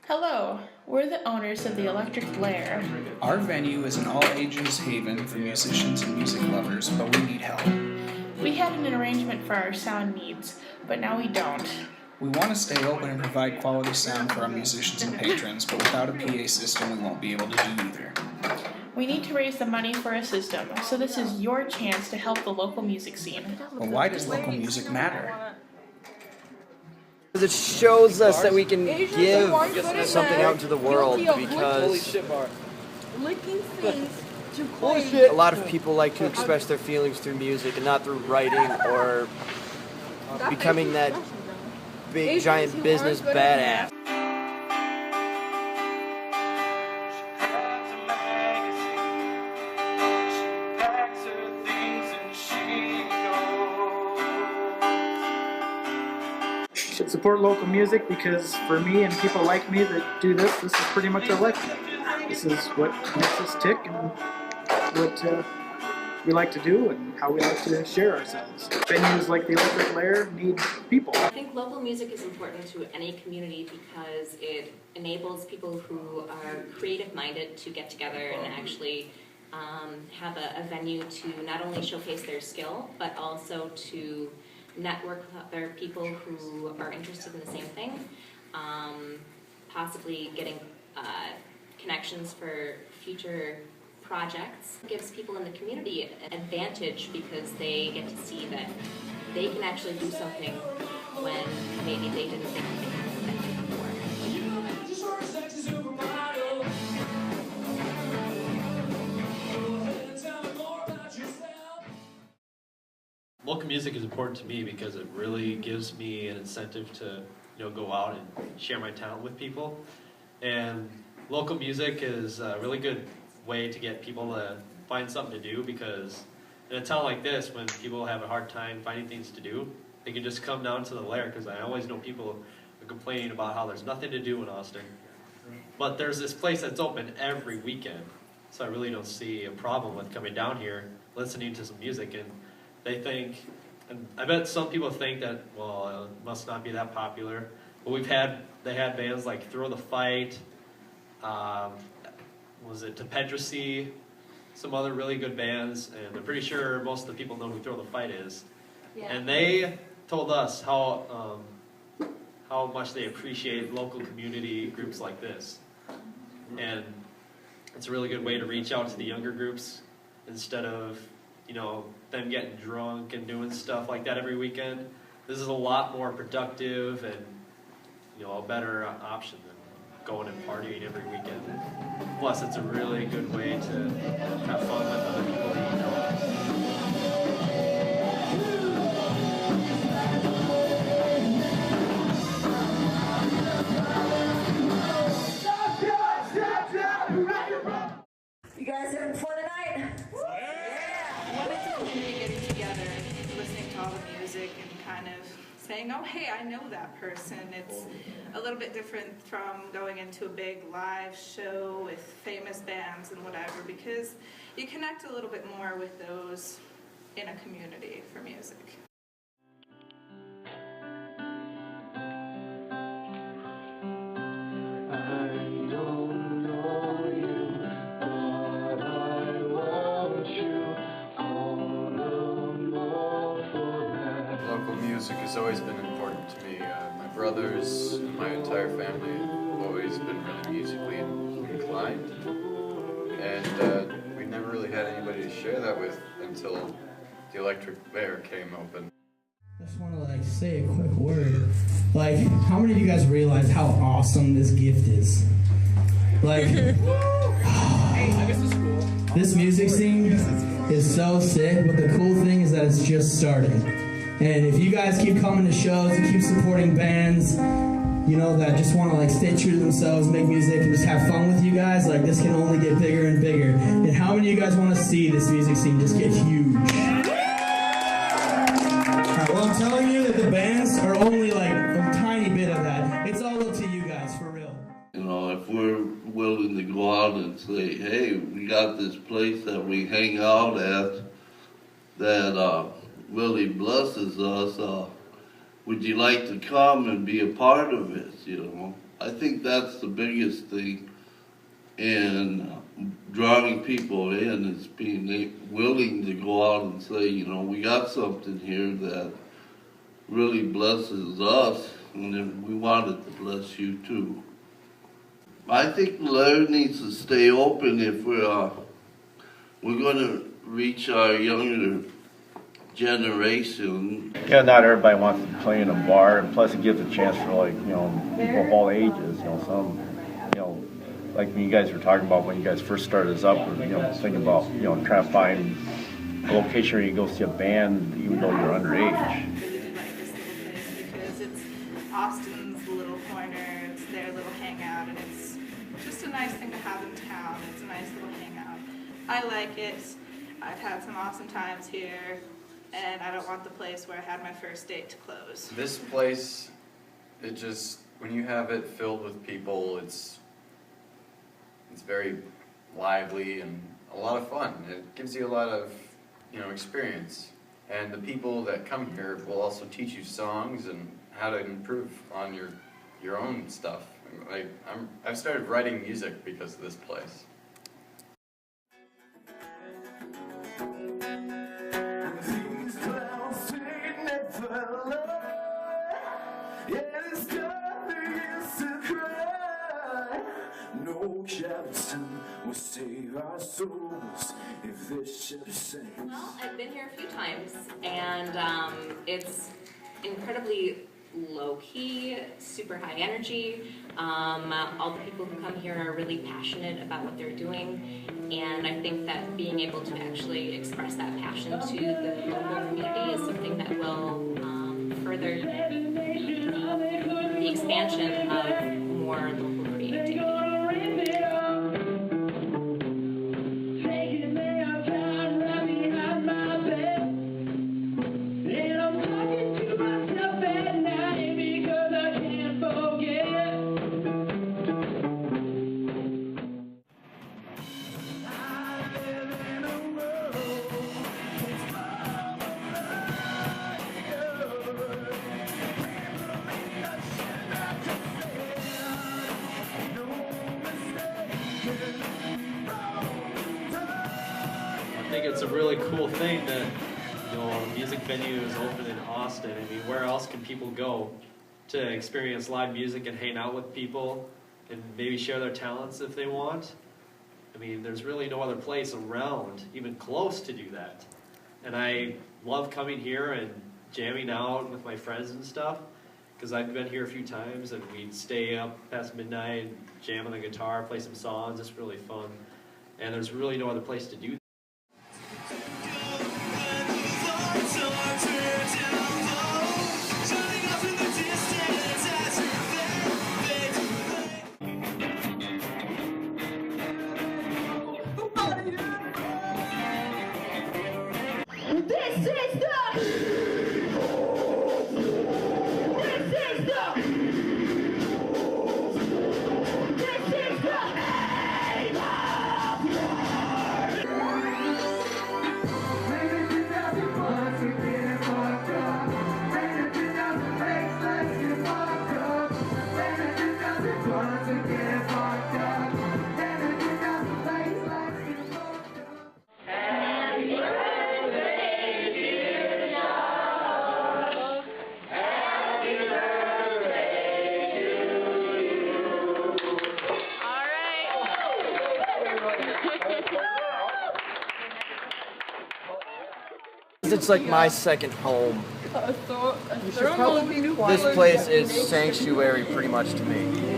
Hello, we're the owners of the Electric Lair. Our venue is an all-ages haven for musicians and music lovers, but we need help. We had an arrangement for our sound needs, but now we don't. We want to stay open and provide quality sound for our musicians and patrons, but without a PA system we won't be able to do either. We need to raise the money for a system, so this is your chance to help the local music scene. Well, why does local music matter? It shows us that we can give something out into the world, because a lot of people like to express their feelings through music and not through writing or becoming that big giant business badass. Should support local music, because for me and people like me that do this, this is pretty much our life. This is what makes us tick and what we like to do and how we like to share ourselves. Venues like the Electric Lair need people. I think local music is important to any community because it enables people who are creative-minded to get together and actually have a venue to not only showcase their skill, but also to network with other people who are interested in the same thing, possibly getting connections for future projects. It gives people in the community an advantage because they get to see that they can actually do something when maybe they didn't think they could have done before. Local music is important to me because it really gives me an incentive to, go out and share my talent with people. And local music is a really good way to get people to find something to do, because in a town like this, when people have a hard time finding things to do, they can just come down to the Lair, because I always know people are complaining about how there's nothing to do in Austin. But there's this place that's open every weekend, so I really don't see a problem with coming down here, listening to some music, and they think, and I bet some people think that, well, it must not be that popular. But they had bands like Throw the Fight, was it Depedracy, some other really good bands, and I'm pretty sure most of the people know who Throw the Fight is. Yeah. And they told us how much they appreciate local community groups like this. And it's a really good way to reach out to the younger groups instead of them getting drunk and doing stuff like that every weekend. This is a lot more productive and a better option than going and partying every weekend. Plus, it's a really good way to have fun with other people that you know. You guys having fun tonight? Getting together, listening to all the music and kind of saying, oh hey, I know that person. It's a little bit different from going into a big live show with famous bands and whatever, because you connect a little bit more with those in a community for music. Local music has always been important to me. My brothers and my entire family have always been really musically inclined, and we never really had anybody to share that with until the Electric Lair came open. I just want to say a quick word. How many of you guys realize how awesome this gift is? This music scene is so sick, but the cool thing is that it's just starting. And if you guys keep coming to shows and keep supporting bands, that just want to stay true to themselves, make music, and just have fun with you guys, this can only get bigger and bigger. And how many of you guys want to see this music scene just get huge? Alright, well, I'm telling you that the bands are only a tiny bit of that. It's all up to you guys, for real. If we're willing to go out and say, hey, we got this place that we hang out at that really blesses us, would you like to come and be a part of it, I think that's the biggest thing in drawing people in, is being willing to go out and say, you know, we got something here that really blesses us, and then we want it to bless you too. I think Lair needs to stay open if we're going to reach our younger generation. Yeah, not everybody wants to play in a bar, and plus it gives a chance for, like, you know, people of all ages. You know, some, you know, like when you guys were talking about when you guys first started this up, you know, thinking about, you know, trying to find a location where you go see a band even though you're underage. Because it's Austin's little corner, it's their little hangout, and it's just a nice thing to have in town. It's a nice little hangout. I like it. I've had some awesome times here, and I don't want the place where I had my first date to close. This place, it just, when you have it filled with people, it's very lively and a lot of fun. It gives you a lot of, you know, experience. And the people that come here will also teach you songs and how to improve on your own stuff. Like, I've started writing music because of this place. No captain will save our souls if this ship sinks. Well, I've been here a few times, and it's incredibly low-key, super high energy. All the people who come here are really passionate about what they're doing, and I think that being able to actually express that passion to the local community is something that will further the expansion of more local creativity. I think it's a really cool thing that, you know, a music venue is open in Austin. I mean, where else can people go to experience live music and hang out with people and maybe share their talents if they want? I mean, there's really no other place around, even close, to do that. And I love coming here and jamming out with my friends and stuff, because I've been here a few times and we'd stay up past midnight, jam on the guitar, play some songs. It's really fun. And there's really no other place to do that. It's like my second home. This place is sanctuary pretty much to me.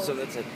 So that's it.